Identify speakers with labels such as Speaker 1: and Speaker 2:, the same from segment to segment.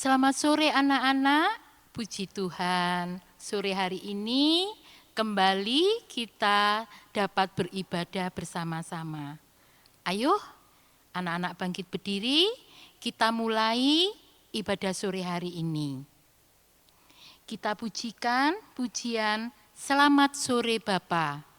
Speaker 1: Selamat sore anak-anak, puji Tuhan. Sore hari ini kembali kita dapat beribadah bersama-sama. Ayo anak-anak bangkit berdiri, kita mulai ibadah sore hari ini. Kita pujikan pujian Selamat Sore Bapa.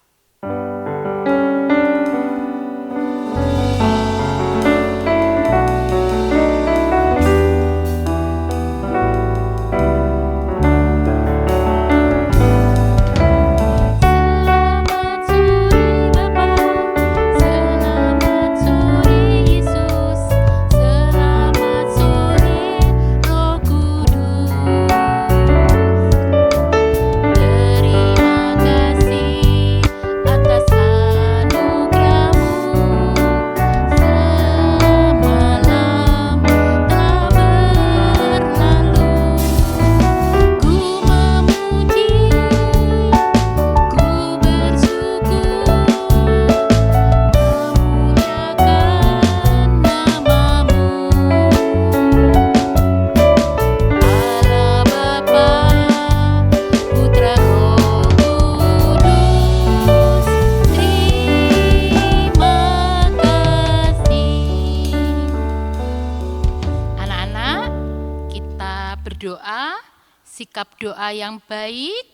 Speaker 1: Berdoa, sikap doa yang baik,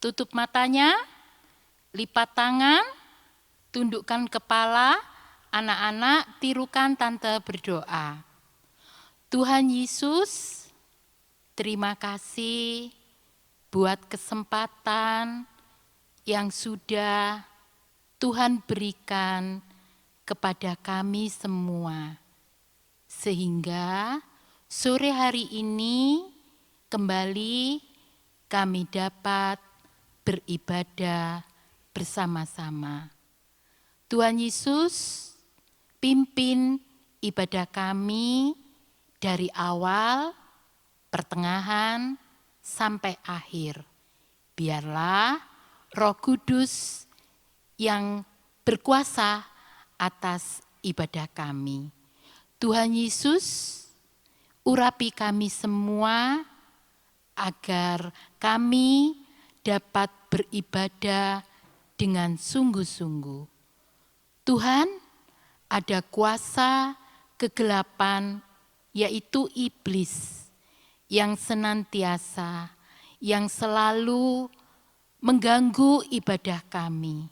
Speaker 1: tutup matanya, lipat tangan, tundukkan kepala, anak-anak tirukan tante berdoa. Tuhan Yesus, terima kasih buat kesempatan yang sudah Tuhan berikan kepada kami semua. Sehingga sore hari ini kembali kami dapat beribadah bersama-sama. Tuhan Yesus, pimpin ibadah kami dari awal, pertengahan, sampai akhir. Biarlah Roh Kudus yang berkuasa atas ibadah kami. Tuhan Yesus, urapi kami semua agar kami dapat beribadah dengan sungguh-sungguh. Tuhan, ada kuasa kegelapan, yaitu iblis, yang senantiasa, yang selalu mengganggu ibadah kami.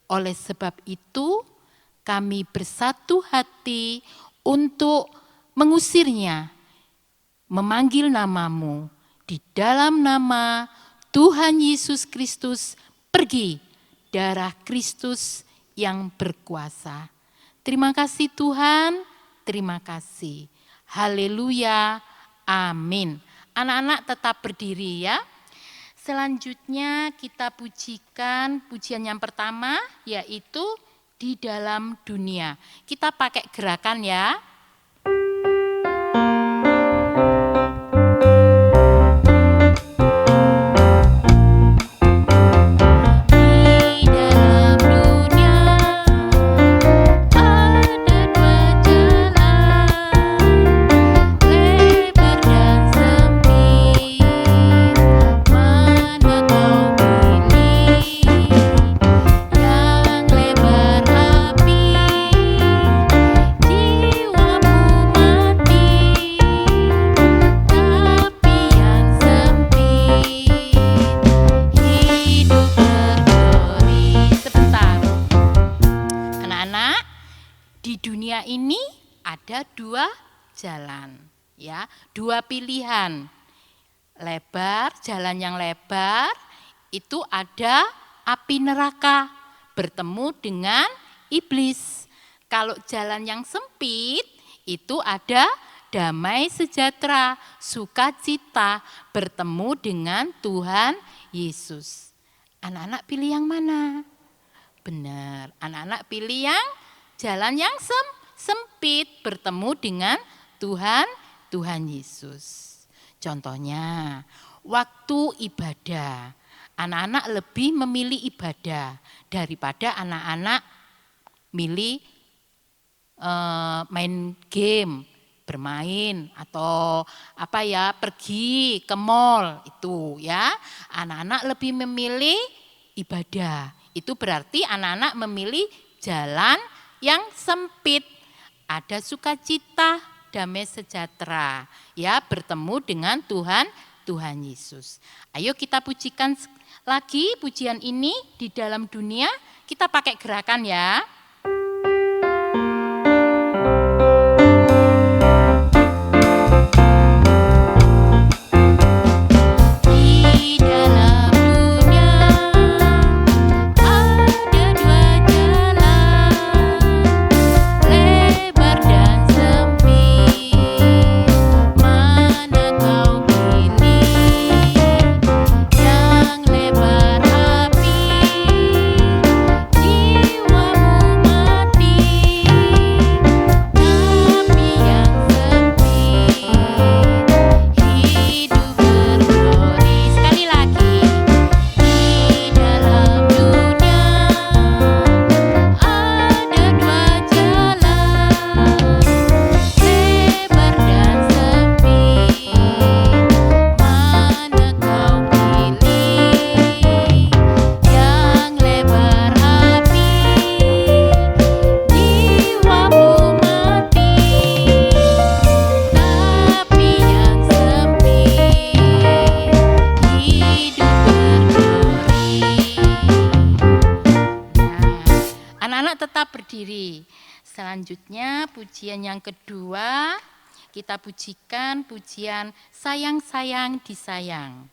Speaker 1: Oleh sebab itu, kami bersatu hati untuk mengusirnya, memanggil namamu. Di dalam nama Tuhan Yesus Kristus, pergi darah Kristus yang berkuasa. Terima kasih Tuhan, terima kasih. Haleluya, amin. Anak-anak tetap berdiri ya. Selanjutnya kita pujikan pujian yang pertama, yaitu di dalam dunia. Kita pakai gerakan ya. Ini ada dua jalan, ya, dua pilihan. Lebar, jalan yang lebar itu ada api neraka bertemu dengan iblis. Kalau jalan yang sempit itu ada damai sejahtera, sukacita bertemu dengan Tuhan Yesus. Anak-anak pilih yang mana? Benar, anak-anak pilih yang jalan yang sempit bertemu dengan Tuhan Yesus. Contohnya, waktu ibadah, anak-anak lebih memilih ibadah daripada anak-anak milih main game, bermain atau pergi ke mall itu ya. Anak-anak lebih memilih ibadah. Itu berarti anak-anak memilih jalan yang sempit. Ada sukacita, damai sejahtera ya, bertemu dengan Tuhan Yesus. Ayo kita pujikan lagi pujian ini di dalam dunia. Kita pakai gerakan ya. Selanjutnya pujian yang kedua, kita pujikan pujian sayang-sayang disayang.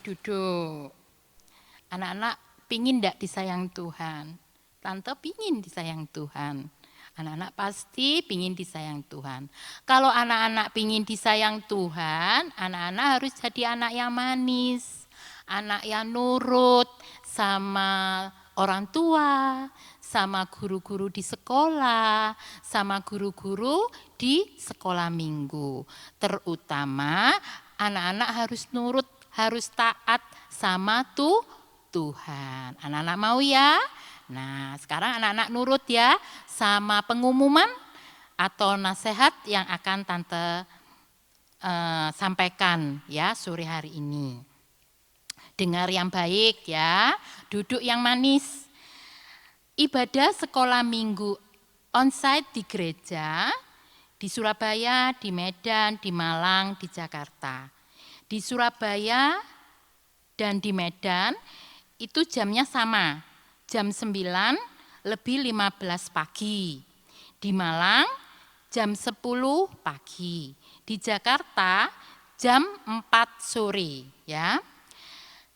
Speaker 1: Duduk. Anak-anak pingin enggak disayang Tuhan? Tante pingin disayang Tuhan. Anak-anak pasti pingin disayang Tuhan. Kalau anak-anak pingin disayang Tuhan, anak-anak harus jadi anak yang manis, anak yang nurut sama orang tua, sama guru-guru di sekolah, sama guru-guru di sekolah minggu. Terutama anak-anak harus nurut, harus taat sama Tuhan. Anak-anak mau ya? Nah, sekarang anak-anak nurut ya sama pengumuman atau nasihat yang akan Tante sampaikan ya sore hari ini. Dengar yang baik ya, duduk yang manis. Ibadah sekolah minggu onsite di gereja, di Surabaya, di Medan, di Malang, di Jakarta. Di Surabaya dan di Medan itu jamnya sama, jam 9:15 pagi. Di Malang jam 10 pagi. Di Jakarta jam 4 sore ya.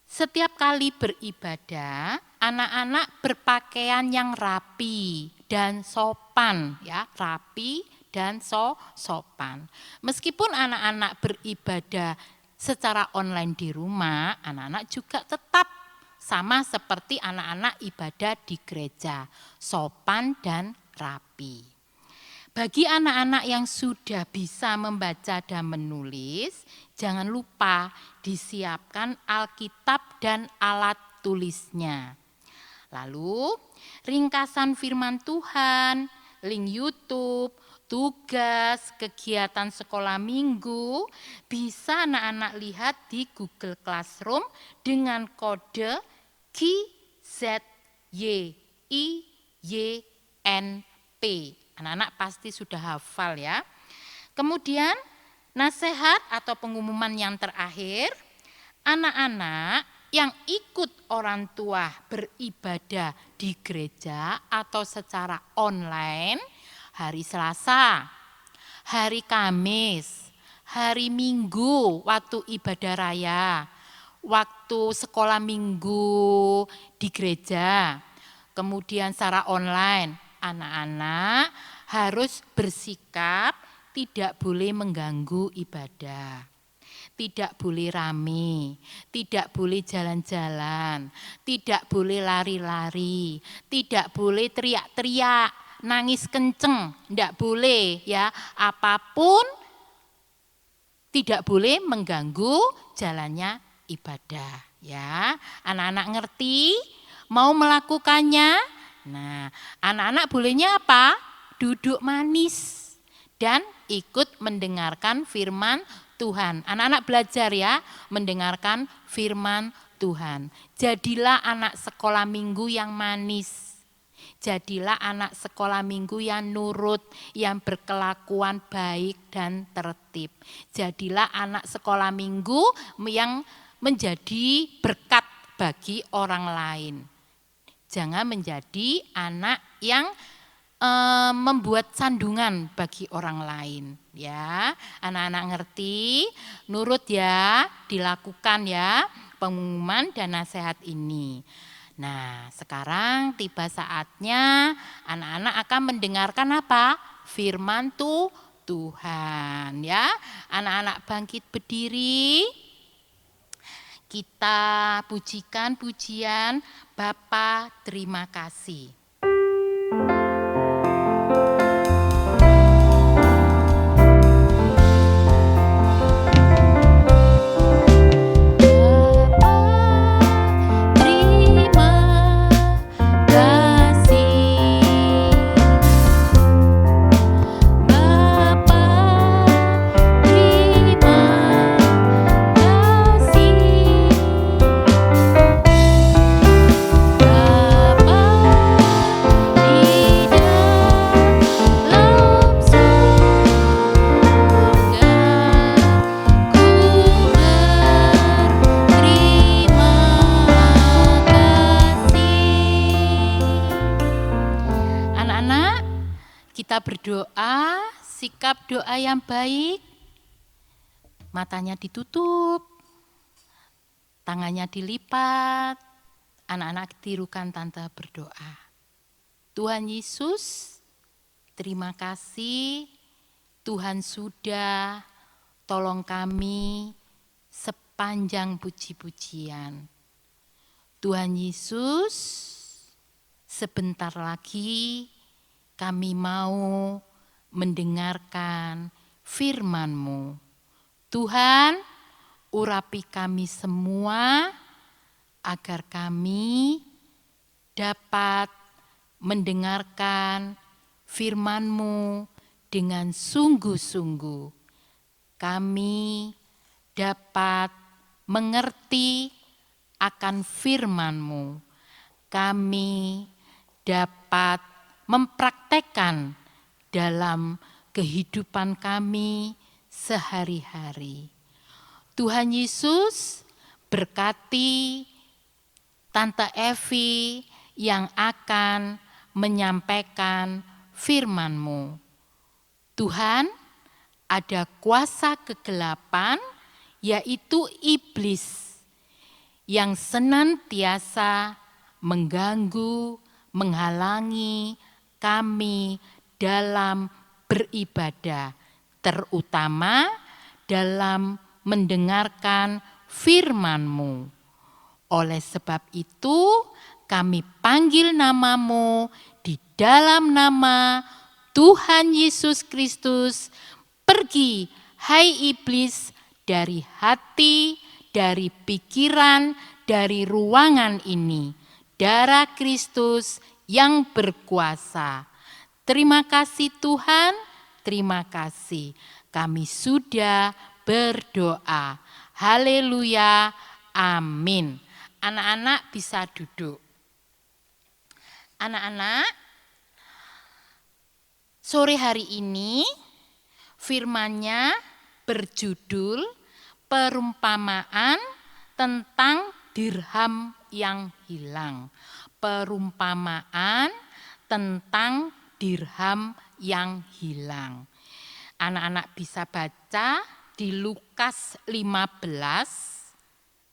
Speaker 1: Setiap kali beribadah, anak-anak berpakaian yang rapi dan sopan ya, rapi dan sopan. Meskipun anak-anak beribadah secara online di rumah, anak-anak juga tetap sama seperti anak-anak ibadah di gereja, sopan dan rapi. Bagi anak-anak yang sudah bisa membaca dan menulis, jangan lupa disiapkan Alkitab dan alat tulisnya. Lalu, ringkasan firman Tuhan, link YouTube, tugas, kegiatan sekolah minggu bisa anak-anak lihat di Google Classroom dengan kode KZYIYNP. Anak-anak pasti sudah hafal ya. Kemudian nasihat atau pengumuman yang terakhir, anak-anak yang ikut orang tua beribadah di gereja atau secara online hari Selasa, hari Kamis, hari Minggu, waktu ibadah raya, waktu sekolah minggu di gereja, kemudian secara online, anak-anak harus bersikap tidak boleh mengganggu ibadah. Tidak boleh rame, tidak boleh jalan-jalan, tidak boleh lari-lari, tidak boleh teriak-teriak, nangis kenceng, tidak boleh ya. Apapun tidak boleh mengganggu jalannya ibadah ya. Anak-anak ngerti mau melakukannya. Nah, anak-anak bolehnya apa? Duduk manis dan ikut mendengarkan firman Tuhan. Anak-anak belajar ya, mendengarkan firman Tuhan. Jadilah anak sekolah minggu yang manis. Jadilah anak sekolah minggu yang nurut, yang berkelakuan baik dan tertib. Jadilah anak sekolah minggu yang menjadi berkat bagi orang lain. Jangan menjadi anak yang membuat sandungan bagi orang lain ya. Anak-anak ngerti, nurut ya, dilakukan ya pengumuman dan nasihat ini. Nah, sekarang tiba saatnya anak-anak akan mendengarkan apa? Firman Tuhan ya. Anak-anak bangkit berdiri. Kita pujikan pujian Bapa terima kasih. Kita berdoa, sikap doa yang baik, matanya ditutup, tangannya dilipat, anak-anak tirukan tante berdoa. Tuhan Yesus, terima kasih Tuhan sudah tolong kami sepanjang puji-pujian. Tuhan Yesus, sebentar lagi kami mau mendengarkan firman-Mu. Tuhan, urapi kami semua agar kami dapat mendengarkan firman-Mu dengan sungguh-sungguh. Kami dapat mengerti akan firman-Mu. Kami dapat mempraktekkan dalam kehidupan kami sehari-hari. Tuhan Yesus berkati Tante Evi yang akan menyampaikan firman-Mu. Tuhan, ada kuasa kegelapan yaitu iblis yang senantiasa mengganggu, menghalangi kami dalam beribadah, terutama dalam mendengarkan firman-Mu. Oleh sebab itu, kami panggil nama-Mu di dalam nama Tuhan Yesus Kristus. Pergi, hai iblis, dari hati, dari pikiran, dari ruangan ini. Darah Kristus yang berkuasa. Terima kasih Tuhan, terima kasih. Kami sudah berdoa. Haleluya, amin. Anak-anak bisa duduk. Anak-anak, sore hari ini firman-Nya berjudul perumpamaan tentang dirham yang hilang. Perumpamaan tentang dirham yang hilang. Anak-anak bisa baca di Lukas 15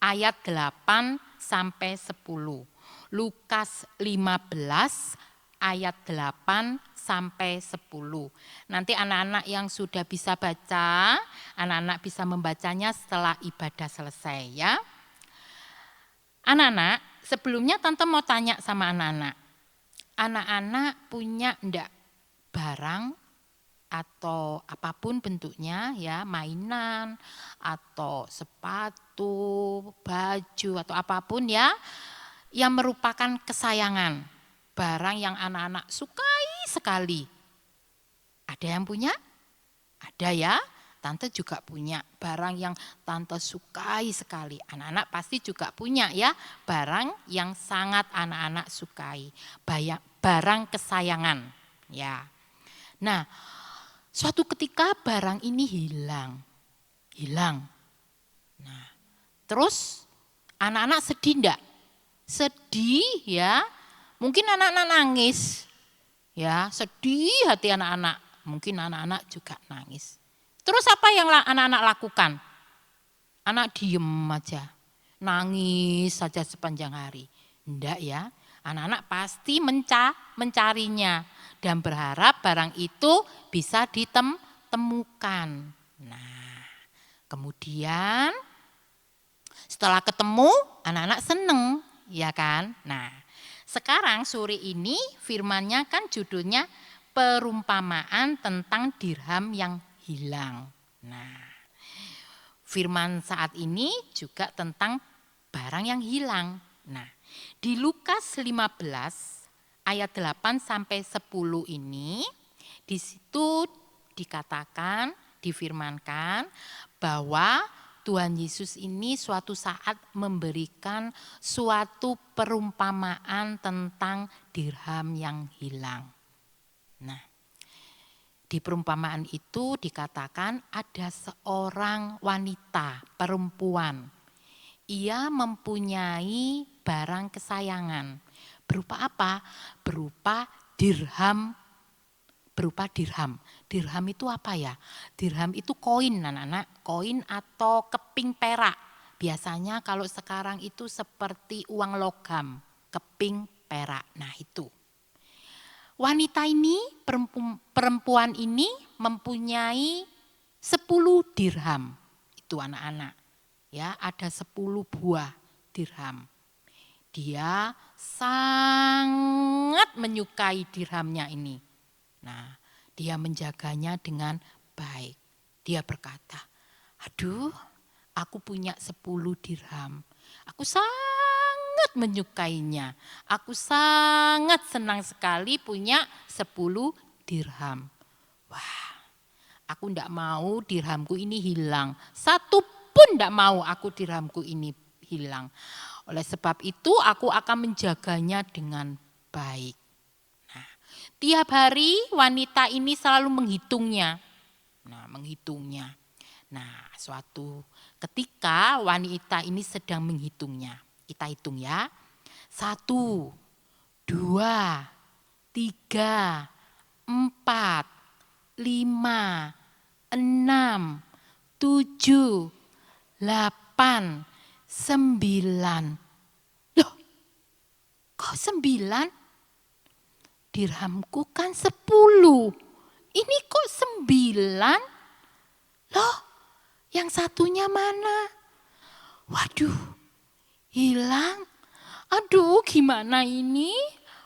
Speaker 1: ayat 8 sampai 10. Lukas 15 ayat 8 sampai 10. Nanti anak-anak yang sudah bisa baca, anak-anak bisa membacanya setelah ibadah selesai ya. Anak-anak, sebelumnya Tante mau tanya sama anak-anak. Anak-anak punya enggak barang atau apapun bentuknya ya, mainan atau sepatu, baju atau apapun ya, yang merupakan kesayangan, barang yang anak-anak sukai sekali. Ada yang punya? Ada ya, Tante juga punya barang yang Tante sukai sekali. Anak-anak pasti juga punya ya, barang yang sangat anak-anak sukai, barang kesayangan ya. Nah, suatu ketika barang ini hilang. Nah, terus anak-anak sedih enggak? Sedih ya, mungkin anak-anak nangis. Ya, sedih hati anak-anak, mungkin anak-anak juga nangis. Terus apa yang anak-anak lakukan? Anak diem aja, nangis saja sepanjang hari. Enggak ya, anak-anak pasti mencarinya dan berharap barang itu bisa ditemukan. Nah, kemudian setelah ketemu anak-anak seneng, ya kan? Nah, sekarang sore ini firmannya kan judulnya perumpamaan tentang dirham yang hilang. Nah, firman saat ini juga tentang barang yang hilang. Nah, di Lukas 15 ayat 8 sampai 10 ini, di situ dikatakan, difirmankan bahwa Tuhan Yesus ini suatu saat memberikan suatu perumpamaan tentang dirham yang hilang. Nah, di perumpamaan itu dikatakan ada seorang wanita, perempuan. Ia mempunyai barang kesayangan. Berupa apa? Berupa dirham. Dirham itu apa ya? Dirham itu koin anak-anak, koin atau keping perak. Biasanya kalau sekarang itu seperti uang logam, keping perak. Nah itu. Wanita ini, perempuan ini mempunyai 10 dirham. Itu anak-anak. Ya, ada 10 buah dirham. Dia sangat menyukai dirhamnya ini. Nah, dia menjaganya dengan baik. Dia berkata, aduh, aku punya 10 dirham. Aku sangat menyukainya. Aku sangat senang sekali punya 10 dirham. Wah, aku tidak mau dirhamku ini hilang. Satu pun tidak mau aku dirhamku ini hilang. Oleh sebab itu aku akan menjaganya dengan baik. Nah, tiap hari wanita ini selalu menghitungnya. Nah, suatu ketika wanita ini sedang menghitungnya. Kita hitung ya. 1, 2, 3, 4, 5, 6, 7, 8, 9. Loh, kok 9? Dirhamku kan 10. Ini kok 9? Loh, yang satunya mana? Waduh, hilang. Aduh, gimana ini?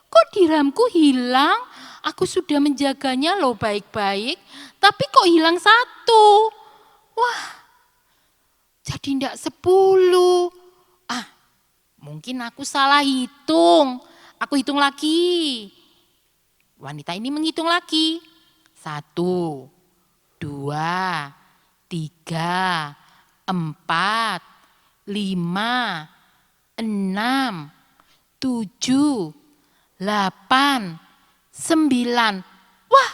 Speaker 1: Kok dirhamku hilang? Aku sudah menjaganya loh baik-baik, tapi kok hilang 1? Wah, jadi enggak 10. Mungkin aku salah hitung. Aku hitung lagi. Wanita ini menghitung lagi. 1, 2, 3, 4, 5, 6, 7, 8, 9. Wah,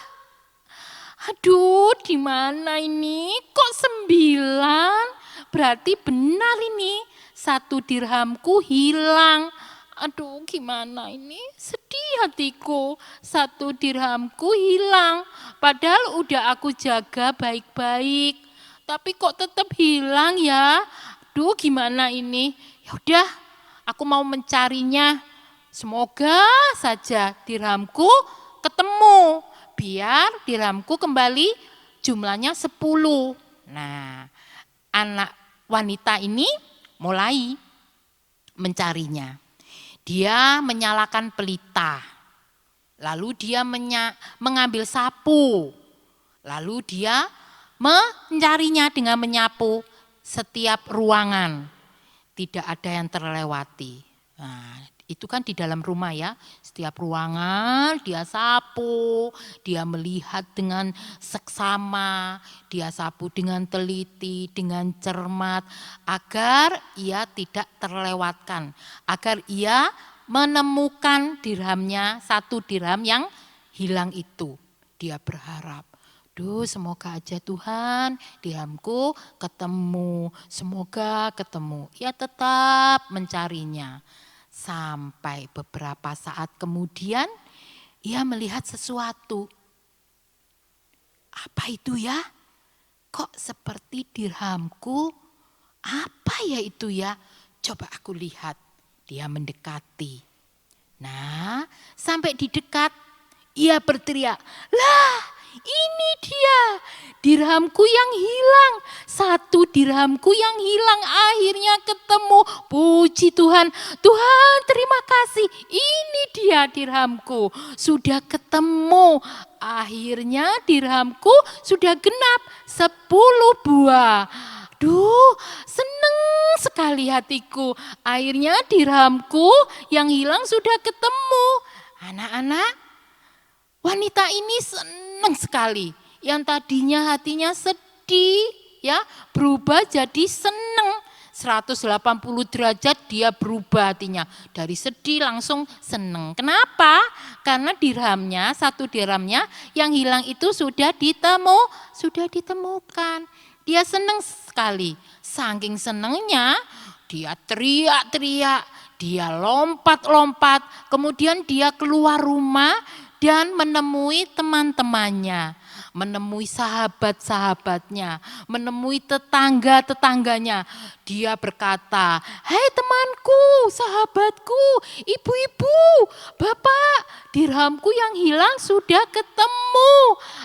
Speaker 1: aduh, di mana ini? Kok 9? Berarti benar ini. 1 dirhamku hilang. Aduh gimana ini, sedih hatiku, 1 dirhamku hilang. Padahal udah aku jaga baik-baik, tapi kok tetap hilang ya. Aduh gimana ini, ya udah aku mau mencarinya. Semoga saja dirhamku ketemu, biar dirhamku kembali jumlahnya 10. Nah, anak wanita ini mulai mencarinya. Dia menyalakan pelita, lalu dia mengambil sapu, lalu dia mencarinya dengan menyapu setiap ruangan. Tidak ada yang terlewati. Nah, itu kan di dalam rumah ya, setiap ruangan dia sapu, dia melihat dengan seksama, dia sapu dengan teliti, dengan cermat, agar ia tidak terlewatkan, agar ia menemukan dirhamnya, 1 dirham yang hilang itu. Dia berharap, duh semoga aja Tuhan dirhamku ketemu, semoga ketemu. Ia tetap mencarinya. Sampai beberapa saat kemudian ia melihat sesuatu. Apa itu ya? Kok seperti dirhamku? Apa ya itu ya? Coba aku lihat. Dia mendekati. Nah, sampai di dekat ia berteriak, "Lah, ini dia, dirhamku yang hilang. 1 dirhamku yang hilang akhirnya ketemu. Puji Tuhan, Tuhan terima kasih. Ini dia dirhamku, sudah ketemu. Akhirnya dirhamku sudah genap 10 buah. Duh, seneng sekali hatiku. Akhirnya dirhamku yang hilang sudah ketemu." Anak-anak, wanita ini senang sekali. Yang tadinya hatinya sedih, ya, berubah jadi senang. 180 derajat dia berubah hatinya. Dari sedih langsung senang. Kenapa? Karena dirhamnya, 1 dirhamnya yang hilang itu sudah ditemukan. Dia senang sekali. Saking senangnya dia teriak-teriak, dia lompat-lompat, kemudian dia keluar rumah dan menemui teman-temannya, menemui sahabat-sahabatnya, menemui tetangga-tetangganya. Dia berkata, "Hei temanku, sahabatku, ibu-ibu, bapak, dirhamku yang hilang sudah ketemu.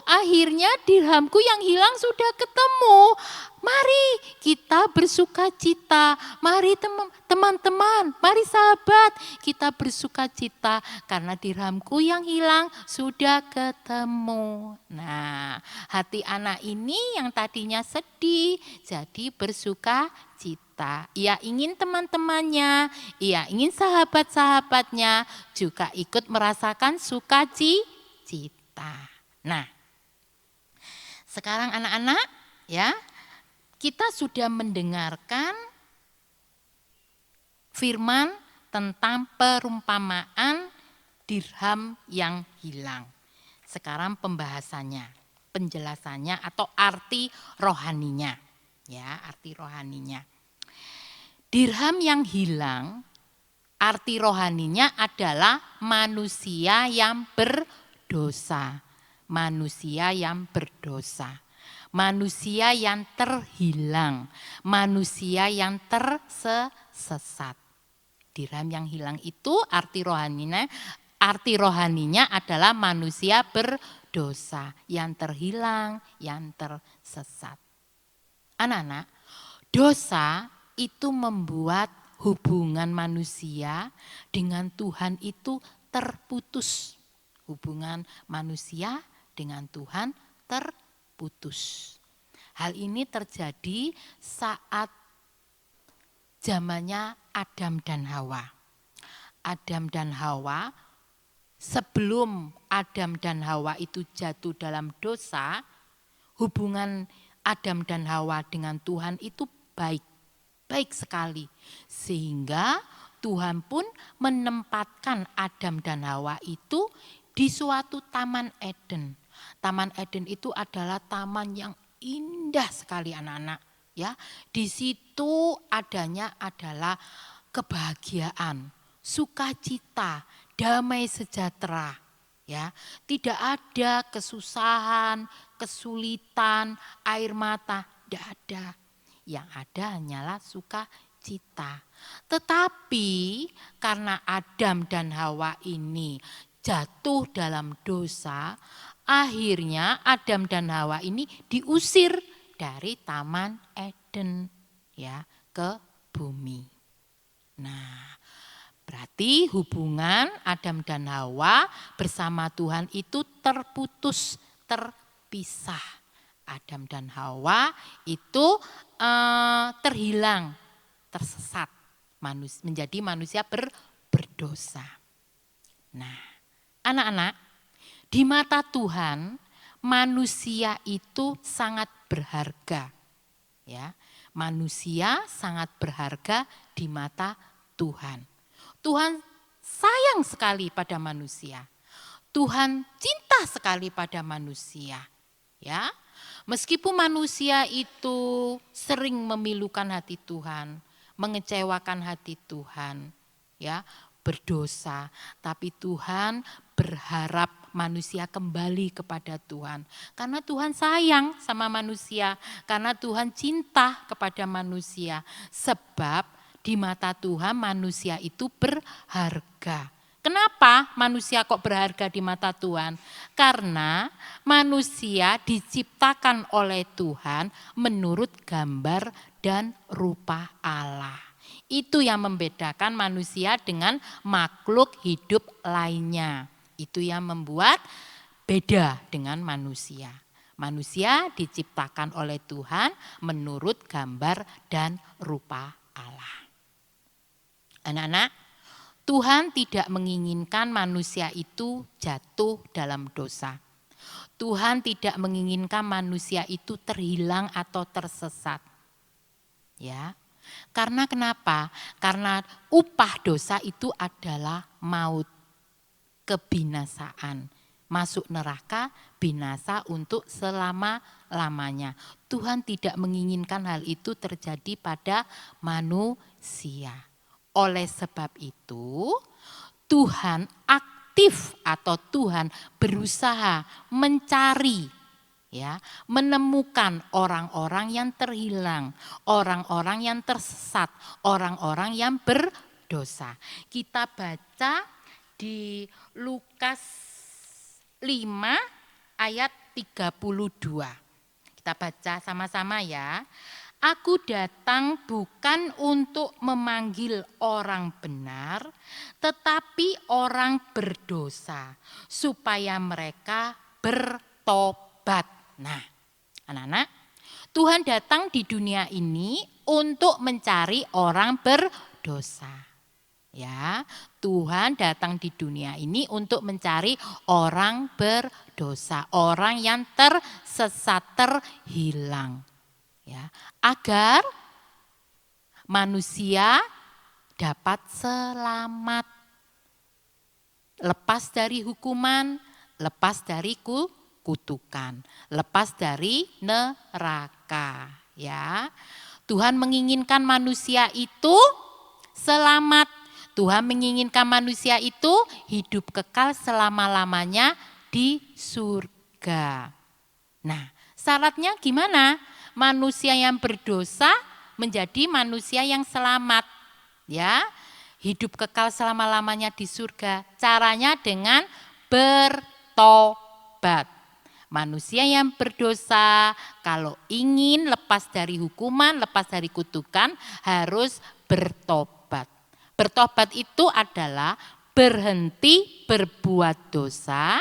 Speaker 1: Akhirnya dirhamku yang hilang sudah ketemu. Mari kita bersuka cita, mari teman-teman, mari sahabat, kita bersuka cita karena dirhamku yang hilang sudah ketemu." Nah, hati anak ini yang tadinya sedih jadi bersuka cita. Ia ingin teman-temannya, ia ingin sahabat-sahabatnya juga ikut merasakan sukacita. Nah, sekarang anak-anak ya, kita sudah mendengarkan firman tentang perumpamaan dirham yang hilang. Sekarang pembahasannya, penjelasannya atau arti rohaninya. Ya, arti rohaninya. Dirham yang hilang, arti rohaninya adalah manusia yang berdosa. Manusia yang berdosa. Manusia yang terhilang, manusia yang tersesat. Dirham yang hilang itu arti rohaninya adalah manusia berdosa, yang terhilang, yang tersesat. Anak-anak, dosa itu membuat hubungan manusia dengan Tuhan itu terputus. Hubungan manusia dengan Tuhan terputus. Hal ini terjadi saat zamannya Adam dan Hawa. Adam dan Hawa, sebelum Adam dan Hawa itu jatuh dalam dosa, hubungan Adam dan Hawa dengan Tuhan itu baik sekali. Sehingga Tuhan pun menempatkan Adam dan Hawa itu di suatu taman Eden. Taman Eden itu adalah taman yang indah sekali anak-anak. Ya, di situ adanya adalah kebahagiaan, sukacita, damai sejahtera. Ya, tidak ada kesusahan, kesulitan, air mata, tidak ada. Yang ada hanyalah sukacita. Tetapi karena Adam dan Hawa ini jatuh dalam dosa, akhirnya Adam dan Hawa ini diusir dari Taman Eden, ya, ke bumi. Nah, berarti hubungan Adam dan Hawa bersama Tuhan itu terputus, terpisah. Adam dan Hawa itu terhilang, tersesat, menjadi manusia berdosa. Nah, anak-anak, di mata Tuhan manusia itu sangat berharga. Ya, manusia sangat berharga di mata Tuhan. Tuhan sayang sekali pada manusia. Tuhan cinta sekali pada manusia. Ya, meskipun manusia itu sering memilukan hati Tuhan, mengecewakan hati Tuhan, ya, berdosa, tapi Tuhan berharap manusia kembali kepada Tuhan. Karena Tuhan sayang sama manusia, karena Tuhan cinta kepada manusia. Sebab di mata Tuhan manusia itu berharga. Kenapa manusia kok berharga di mata Tuhan? Karena manusia diciptakan oleh Tuhan menurut gambar dan rupa Allah. Itu yang membedakan manusia dengan makhluk hidup lainnya. Itu yang membuat beda dengan manusia. Manusia diciptakan oleh Tuhan menurut gambar dan rupa Allah. Anak-anak, Tuhan tidak menginginkan manusia itu jatuh dalam dosa. Tuhan tidak menginginkan manusia itu terhilang atau tersesat. Ya. Karena kenapa? Karena upah dosa itu adalah maut, kebinasaan. Masuk neraka, binasa untuk selama-lamanya. Tuhan tidak menginginkan hal itu terjadi pada manusia. Oleh sebab itu, Tuhan aktif atau Tuhan berusaha mencari, ya, menemukan orang-orang yang terhilang, orang-orang yang tersesat, orang-orang yang berdosa. Kita baca di Lukas 5 ayat 32. Kita baca sama-sama ya. Aku datang bukan untuk memanggil orang benar, tetapi orang berdosa, supaya mereka bertobat. Nah, anak-anak, Tuhan datang di dunia ini untuk mencari orang berdosa. Ya, Tuhan datang di dunia ini untuk mencari orang berdosa, orang yang tersesat, terhilang. Ya, agar manusia dapat selamat, lepas dari hukuman, lepas dari kutukan, lepas dari neraka. Ya, Tuhan menginginkan manusia itu selamat. Tuhan menginginkan manusia itu hidup kekal selama-lamanya di surga. Nah, syaratnya gimana? Manusia yang berdosa menjadi manusia yang selamat, ya, hidup kekal selama-lamanya di surga. Caranya dengan bertobat. Manusia yang berdosa kalau ingin lepas dari hukuman, lepas dari kutukan harus bertobat. Bertobat itu adalah berhenti berbuat dosa,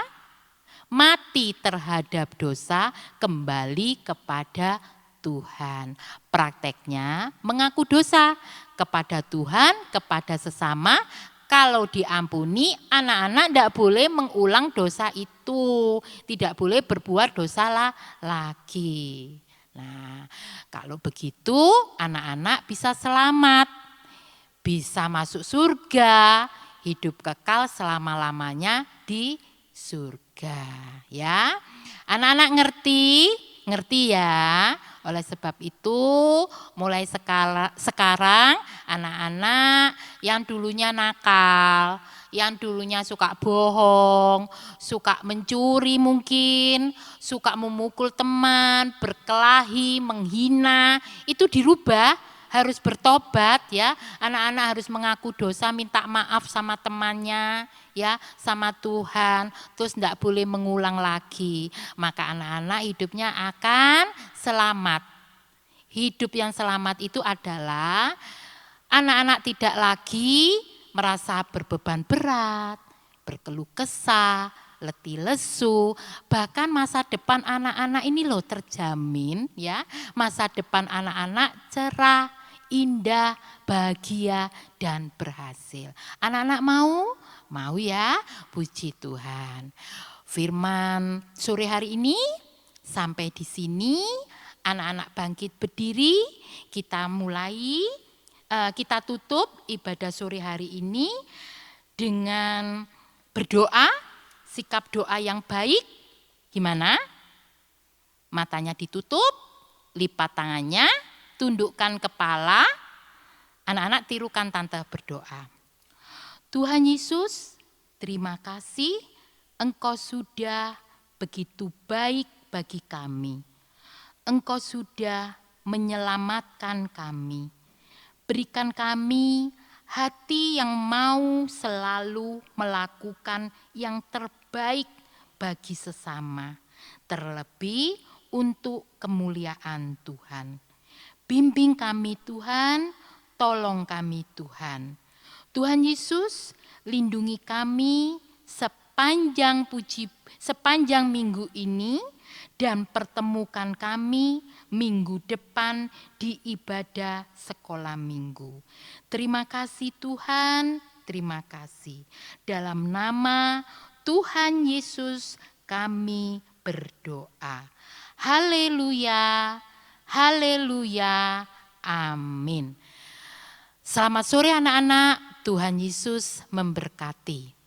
Speaker 1: mati terhadap dosa, kembali kepada Tuhan. Prakteknya mengaku dosa kepada Tuhan, kepada sesama. Kalau diampuni, anak-anak tidak boleh mengulang dosa itu. Tidak boleh berbuat dosa lagi. Nah, kalau begitu anak-anak bisa selamat. Bisa masuk surga, hidup kekal selama-lamanya di surga. Ya, anak-anak ngerti Ngerti ya? Oleh sebab itu mulai sekarang anak-anak yang dulunya nakal, yang dulunya suka bohong, suka mencuri mungkin, suka memukul teman, berkelahi, menghina, itu dirubah, harus bertobat ya. Anak-anak harus mengaku dosa, minta maaf sama temannya ya, sama Tuhan, terus enggak boleh mengulang lagi. Maka anak-anak hidupnya akan selamat. Hidup yang selamat itu adalah anak-anak tidak lagi merasa berbeban berat, berkeluh kesah, letih lesu, bahkan masa depan anak-anak ini loh terjamin ya, masa depan anak-anak cerah, indah, bahagia dan berhasil. Anak-anak mau? Mau ya, puji Tuhan. Firman sore hari ini sampai di sini, anak-anak bangkit berdiri, kita mulai, kita tutup ibadah sore hari ini dengan berdoa, sikap doa yang baik. Gimana? Matanya ditutup, lipat tangannya, tundukkan kepala, anak-anak tirukan tante berdoa. Tuhan Yesus, terima kasih Engkau sudah begitu baik bagi kami. Engkau sudah menyelamatkan kami. Berikan kami hati yang mau selalu melakukan yang terbaik bagi sesama. Terlebih untuk kemuliaan Tuhan. Bimbing kami Tuhan, tolong kami Tuhan. Tuhan Yesus, lindungi kami sepanjang minggu ini dan pertemukan kami minggu depan di ibadah sekolah minggu. Terima kasih Tuhan, terima kasih. Dalam nama Tuhan Yesus kami berdoa. Haleluya, haleluya, amin. Selamat sore anak-anak, Tuhan Yesus memberkati.